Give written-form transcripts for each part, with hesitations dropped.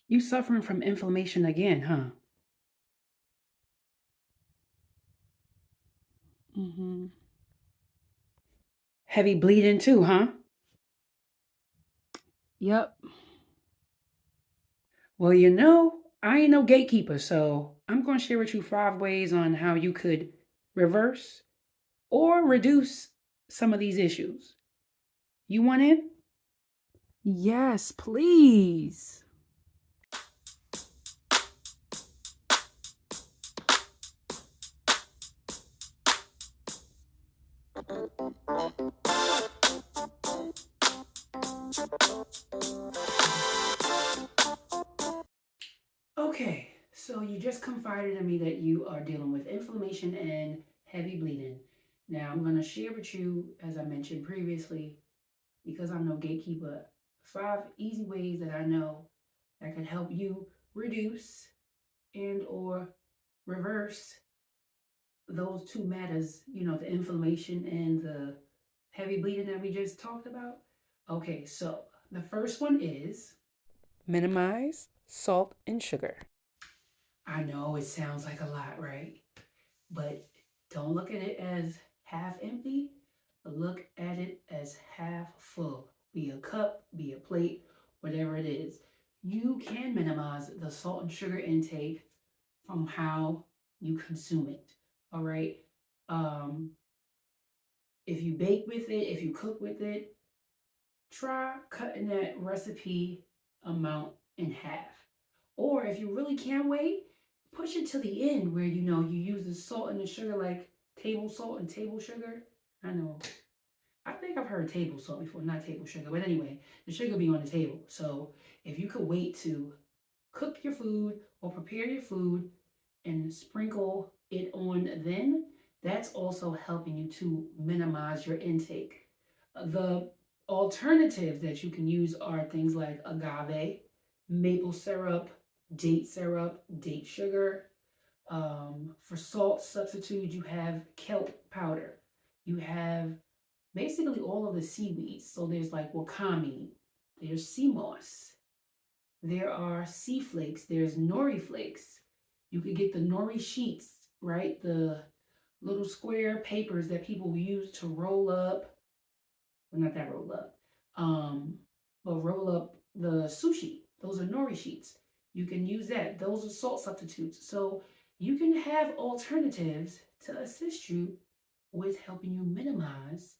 You suffering from inflammation again, huh? Mm-hmm. Heavy bleeding too, huh? Yep. Well, I ain't no gatekeeper, so I'm going to share with you 5 ways on how you could reverse or reduce some of these issues. You want in? Yes, please. Okay, so you just confided in me that you are dealing with inflammation and heavy bleeding. Now, I'm going to share with you, as I mentioned previously, because I'm no gatekeeper, 5 easy ways that I know that can help you reduce and or reverse those two matters, the inflammation and the heavy bleeding that we just talked about. Okay, so the first one is minimize salt and sugar. I know it sounds like a lot, right? But don't look at it as half empty. Look at it as half full. Be a cup, be a plate, whatever it is. You can minimize the salt and sugar intake from how you consume it. All right. Um, if you bake with it, if you cook with it, try cutting that recipe amount in half. Or if you really can't wait, push it to the end where you use the salt and the sugar like table salt and table sugar. I know. I think I've heard table salt before, not table sugar. But anyway, the sugar be on the table. So if you could wait to cook your food or prepare your food and sprinkle it on then, that's also helping you to minimize your intake. The alternatives that you can use are things like agave, maple syrup, date sugar. For salt substitute, you have kelp powder. You have basically all of the seaweeds. So there's like wakame, there's sea moss, there are sea flakes, there's nori flakes. You could get the nori sheets, right? The little square papers that people use to roll up, well, not that roll up, but roll up the sushi. Those are nori sheets. You can use that. Those are salt substitutes. So you can have alternatives to assist you with helping you minimize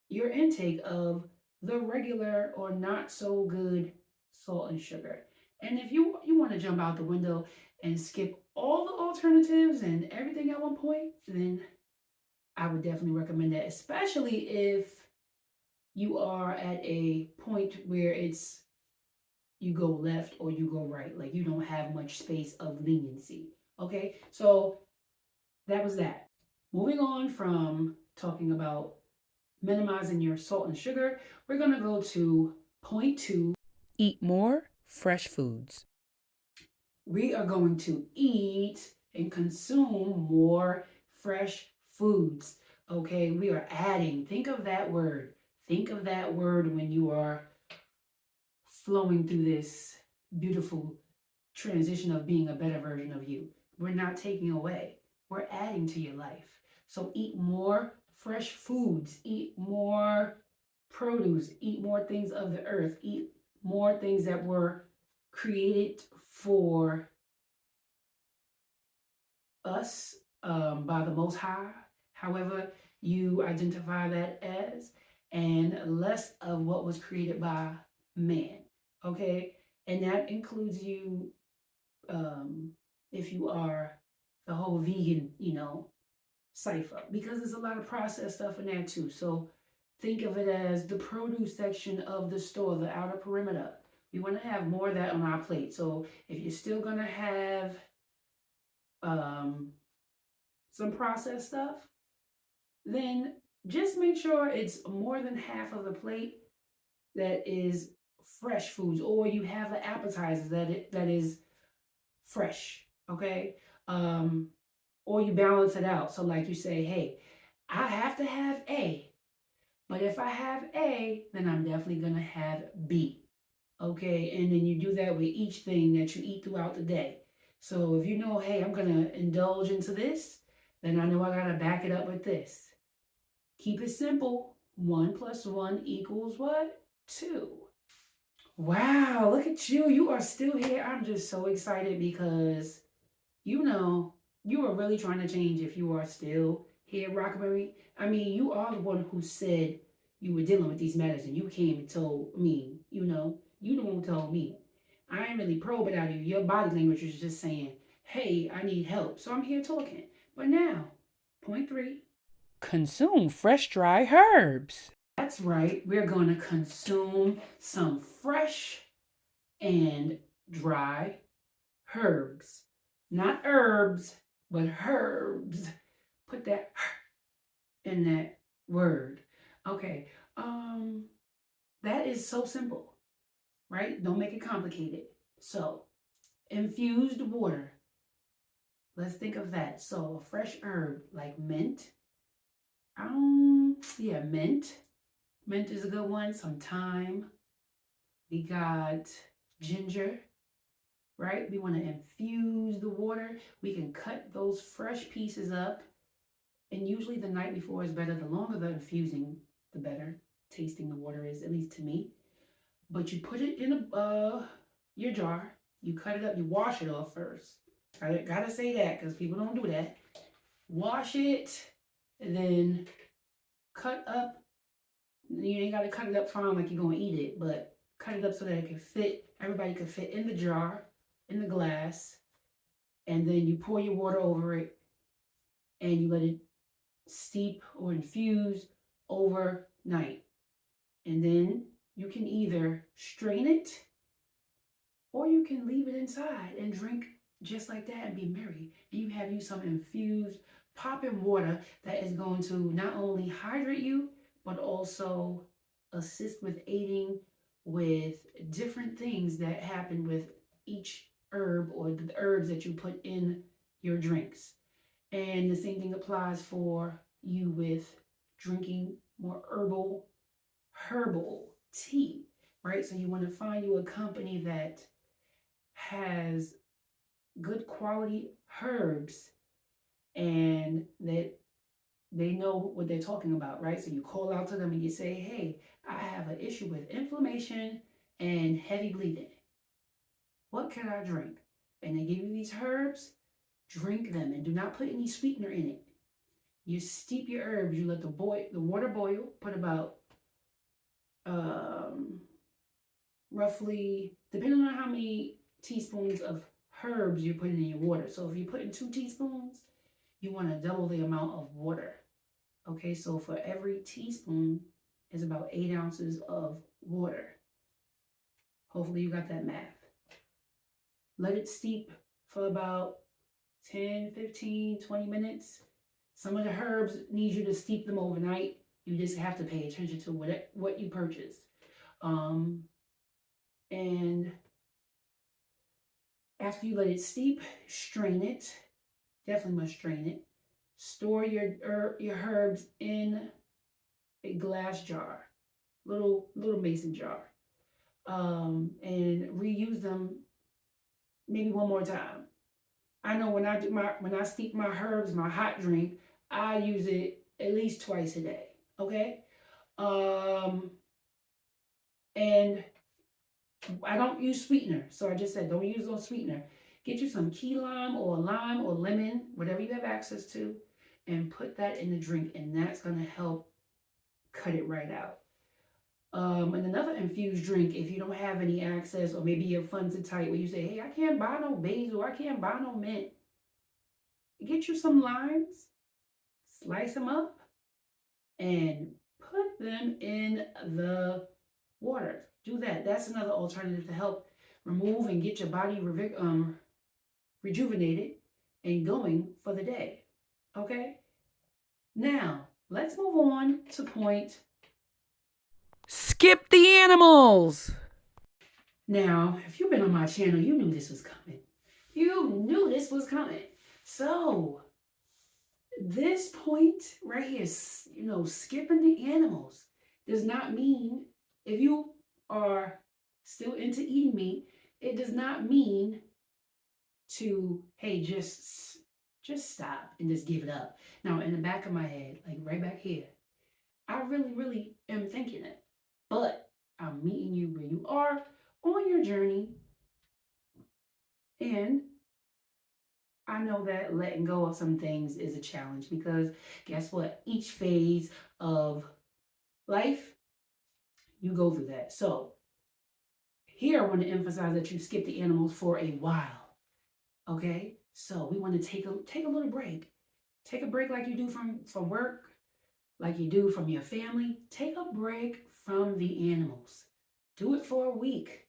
your intake of the regular or not so good salt and sugar. And if you want to jump out the window and skip all the alternatives and everything at one point, then I would definitely recommend that, especially if you are at a point where it's you go left or you go right, like you don't have much space of leniency. Okay, so that was that. Moving on from talking about minimizing your salt and sugar, we're going to go to point two. Eat more fresh foods. We are going to eat and consume more fresh foods. Okay, we are adding. Think of that word. Think of that word when you are flowing through this beautiful transition of being a better version of you. We're not taking away, we're adding to your life. So eat more fresh foods, eat more produce, eat more things of the earth, eat more things that were created for us by the Most High, however you identify that as, and less of what was created by man. Okay? And that includes you um, if you are the whole vegan, cipher, because there's a lot of processed stuff in there too. So think of it as the produce section of the store, the outer perimeter. We want to have more of that on our plate. So if you're still going to have um, some processed stuff, then just make sure it's more than half of the plate that is fresh foods, or you have the appetizers that is fresh. Okay. Um, or you balance it out. So, like you say, hey, I have to have A, but if I have A, then I'm definitely going to have B. Okay, and then you do that with each thing that you eat throughout the day. So if you know, hey, I'm gonna indulge into this, then I know I gotta back it up with this. Keep it simple. 1 plus 1 equals what? 2. Wow, look at you. You are still here. I'm just so excited because you know you are really trying to change if you are still here, Rockberry. I mean, you are the one who said you were dealing with these matters and you came and told me, you the one who told me. I ain't really probing out of you. Your body language is just saying, hey, I need help. So I'm here talking. But now, point 3, consume fresh dry herbs. That's right. We're going to consume some fresh and dry herbs. Not herbs, but herbs. Put that in that word. Okay. That is so simple, right? Don't make it complicated. So, infused water. Let's think of that. So, a fresh herb like mint. Yeah, mint. Mint is a good one. Some thyme. We got ginger, right? We want to infuse the water. We can cut those fresh pieces up. And usually the night before is better. The longer the infusing, the better tasting the water is, at least to me. But you put it in your jar. You cut it up. You wash it off first. I gotta say that because people don't do that. Wash it and then cut up. You ain't gotta cut it up fine like you're gonna eat it, but cut it up so that it can fit. Everybody can fit in the jar, in the glass, and then you pour your water over it and you let it steep or infuse overnight. And then you can either strain it or you can leave it inside and drink just like that and be merry. And you have you some infused popping water that is going to not only hydrate you, but also assist with aiding with different things that happen with each herb or the herbs that you put in your drinks. And the same thing applies for you with drinking more herbal tea, right? So you want to find you a company that has good quality herbs and that they know what they're talking about, right? So you call out to them and you say, hey, I have an issue with inflammation and heavy bleeding. What can I drink? And they give you these herbs, drink them and do not put any sweetener in it. You steep your herbs, you let the water boil, put about um, roughly, depending on how many teaspoons of herbs you're putting in your water. So if you're putting 2 teaspoons, you want to double the amount of water. Okay, so for every teaspoon is about 8 ounces of water. Hopefully you got that math. Let it steep for about 10, 15, 20 minutes. Some of the herbs need you to steep them overnight. You just have to pay attention to what you purchase. And after you let it steep, strain it. Definitely must strain it. Store your herbs in a glass jar, little mason jar, and reuse them maybe one more time. I know when I steep my herbs, my hot drink, I use it at least twice a day. Okay, and I don't use sweetener, so I just said don't use no sweetener. Get you some key lime or lemon, whatever you have access to, and put that in the drink, and that's gonna help cut it right out. And another infused drink, if you don't have any access, or maybe your funds are tight, where you say, "Hey, I can't buy no basil, I can't buy no mint." Get you some limes, slice them up, and put them in the water. Do that. That's another alternative to help remove and get your body rejuvenated and going for the day. Okay? Now, let's move on to point. Skip the animals. Now, if you've been on my channel, you knew this was coming. You knew this was coming. So, this point right here, skipping the animals does not mean if you are still into eating meat, it does not mean to, hey, just stop and just give it up. Now, in the back of my head, like right back here, I really, really am thinking it. But I'm meeting you where you are on your journey. And I know that letting go of some things is a challenge because guess what? Each phase of life, you go through that. So here I want to emphasize that you skip the animals for a while. Okay? So we want to take a little break. Take a break like you do from work, like you do from your family. Take a break from the animals. Do it for a week.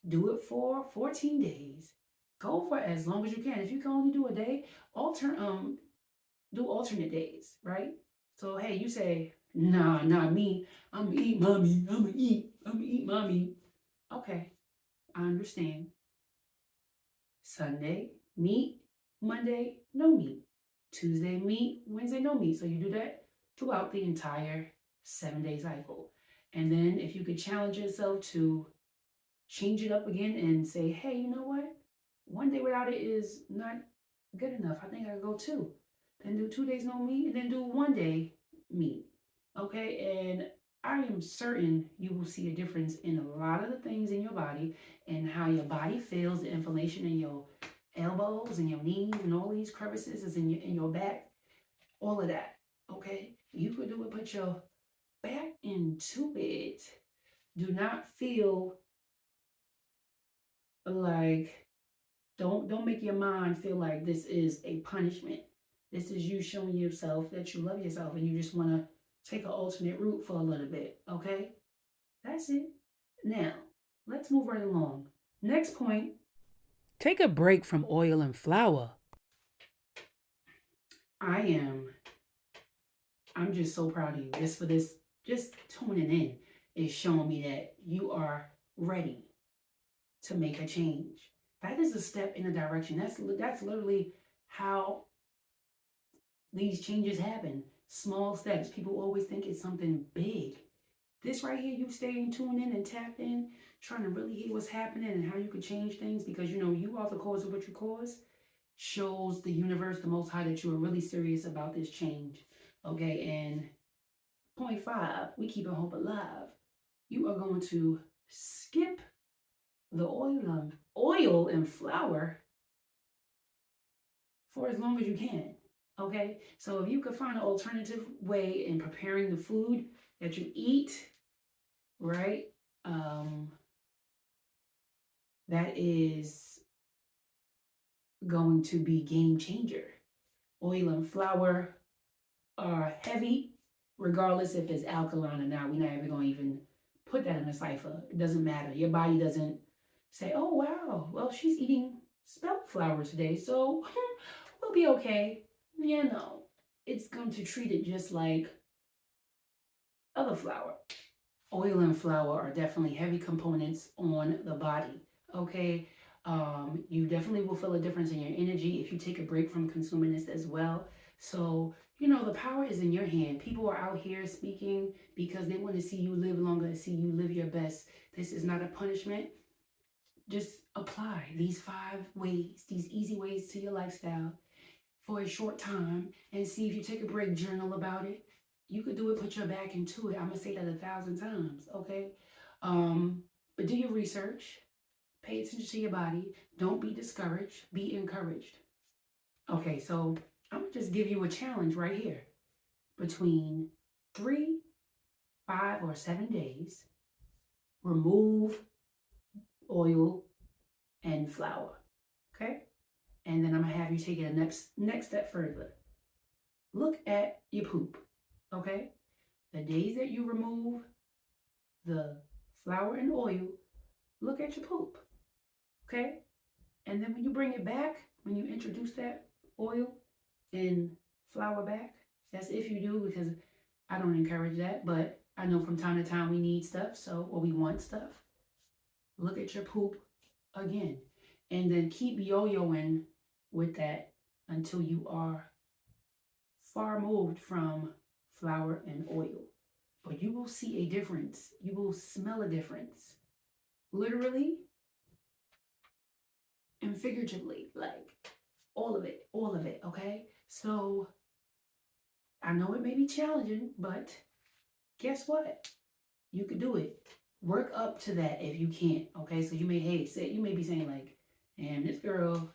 Do it for 14 days. Go for as long as you can. If you can only do a day, do alternate days, right? So hey, you say, nah, not me. I'm gonna eat mommy. I'm gonna eat mommy. Okay, I understand. Sunday, meat. Monday, no meat. Tuesday, meat. Wednesday, no meat. So you do that throughout the entire 7 day cycle. And then if you could challenge yourself to change it up again and say, hey, you know what? One day without it is not good enough. I think I go two. Then do 2 days no meat and then do one day meat. Okay. And I am certain you will see a difference in a lot of the things in your body and how your body feels, the inflammation in your elbows and your knees and all these crevices is in your back, all of that. Okay. You could do it, put your back into it. Do not feel like don't make your mind feel like this is a punishment. This is you showing yourself that you love yourself and you just want to take an alternate route for a little bit. Okay, that's it. Now let's move right along. Next point: take a break from oil and flour. I am. I'm just so proud of you. Just for this, just tuning in is showing me that you are ready to make a change. That is a step in a direction. That's literally how these changes happen. Small steps. People always think it's something big. This right here, you staying tuned in and tapped in, trying to really hear what's happening and how you could change things because you know you are the cause of what you cause, shows the universe, the Most High, that you are really serious about this change. Okay, and point five, we keep hope alive. You are going to skip the oil and flour for as long as you can. Okay, so if you could find an alternative way in preparing the food that you eat, right? Um, that is going to be game changer. Oil and flour are heavy, regardless if it's alkaline or not. We're not even going to even put that in a cipher. It doesn't matter. Your body doesn't say, "Oh wow, well she's eating spelt flour today, so we'll be okay." Yeah, no, it's going to treat it just like other flour. Oil and flour are definitely heavy components on the body. Okay. You definitely will feel a difference in your energy if you take a break from consuming this as well. So, you know, the power is in your hand. People are out here speaking because they want to see you live longer, see you live your best. This is not a punishment. Just apply these 5 ways, these easy ways to your lifestyle for a short time and see if you take a break, journal about it. You could do it, put your back into it. I'm gonna say that 1,000 times, okay? But do your research, pay attention to your body, don't be discouraged, be encouraged. Okay, so I'm gonna just give you a challenge right here. Between 3, 5, or 7 days, remove oil and flour. Okay? And then I'm gonna have you take it a next step further. Look at your poop. Okay? The days that you remove the flour and oil, look at your poop. Okay? And then when you bring it back, when you introduce that oil and flour back, that's if you do, because I don't encourage that, but I know from time to time we need stuff, or we want stuff. Look at your poop again. And then keep yo-yoing with that until you are far moved from flour and oil. But you will see a difference. You will smell a difference. literally and figuratively, like all of it, okay? So I know it may be challenging, but guess what? You could do it. Work up to that if you can't, okay? So you may, hey, say, you may be saying like, damn, this girl,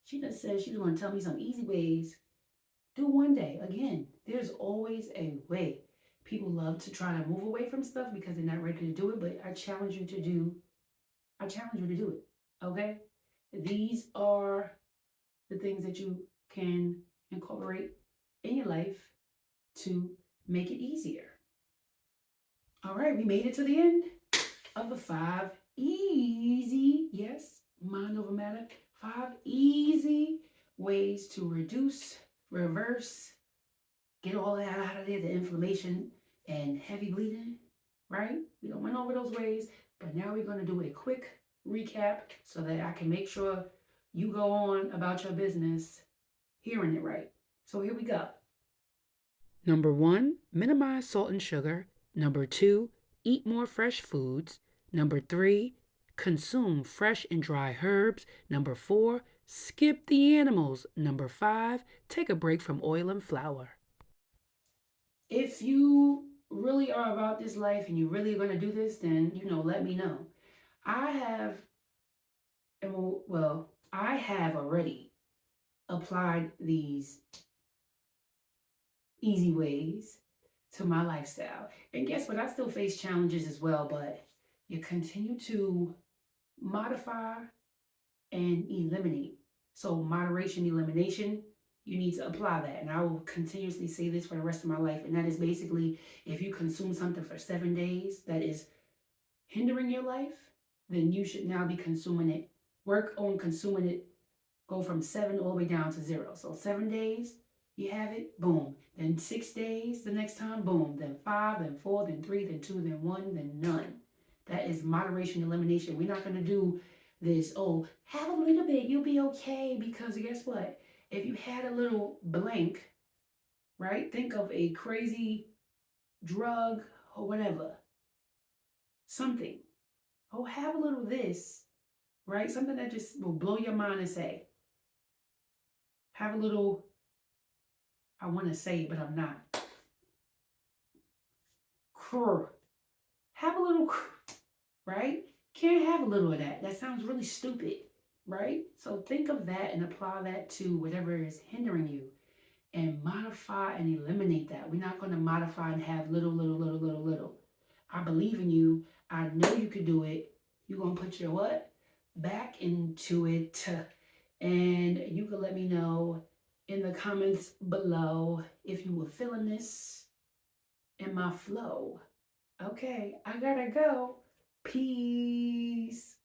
she just said she's going to tell me some easy ways. Do one day. Again, there's always a way. People love to try to move away from stuff because they're not ready to do it, but I challenge you to do it. Okay? These are the things that you can incorporate in your life to make it easier. All right, we made it to the end of the 5 easy, yes, mind over matter, 5 easy ways to reduce, reverse, get all that out of there, the inflammation and heavy bleeding, right? We don't went over those ways, but now we're going to do a quick recap so that I can make sure you go on about your business hearing it right. So here we go. Number 1, minimize salt and sugar. Number 2, eat more fresh foods. Number 3, consume fresh and dry herbs. Number 4, skip the animals. Number 5, take a break from oil and flour. If you really are about this life and you're really going to do this, then, let me know. I have, I have already applied these easy ways to my lifestyle. And guess what? I still face challenges as well, but you continue to modify and eliminate. So, moderation, elimination, you need to apply that. And I will continuously say this for the rest of my life. And that is basically if you consume something for 7 days that is hindering your life, then you should now be consuming it. Work on consuming it. Go from 7 all the way down to 0. So 7 days, you have it, boom. Then 6 days, the next time, boom. Then 5, then 4, then 3, then 2, then 1, then none. That is moderation elimination. We're not going to do this, oh, have a little bit, you'll be okay. Because guess what? If you had a little blank, right? Think of a crazy drug or whatever. Something. Oh, have a little this, right? Something that just will blow your mind and say, have a little, I want to say it, but I'm not. Have a little, right? Can't have a little of that. That sounds really stupid, right? So think of that and apply that to whatever is hindering you and modify and eliminate that. We're not going to modify and have little, little, little, little, little. I believe in you. I know you can do it. You're going to put your what? Back into it. And you can let me know in the comments below if you were feeling this in my flow. Okay, I gotta go. Peace.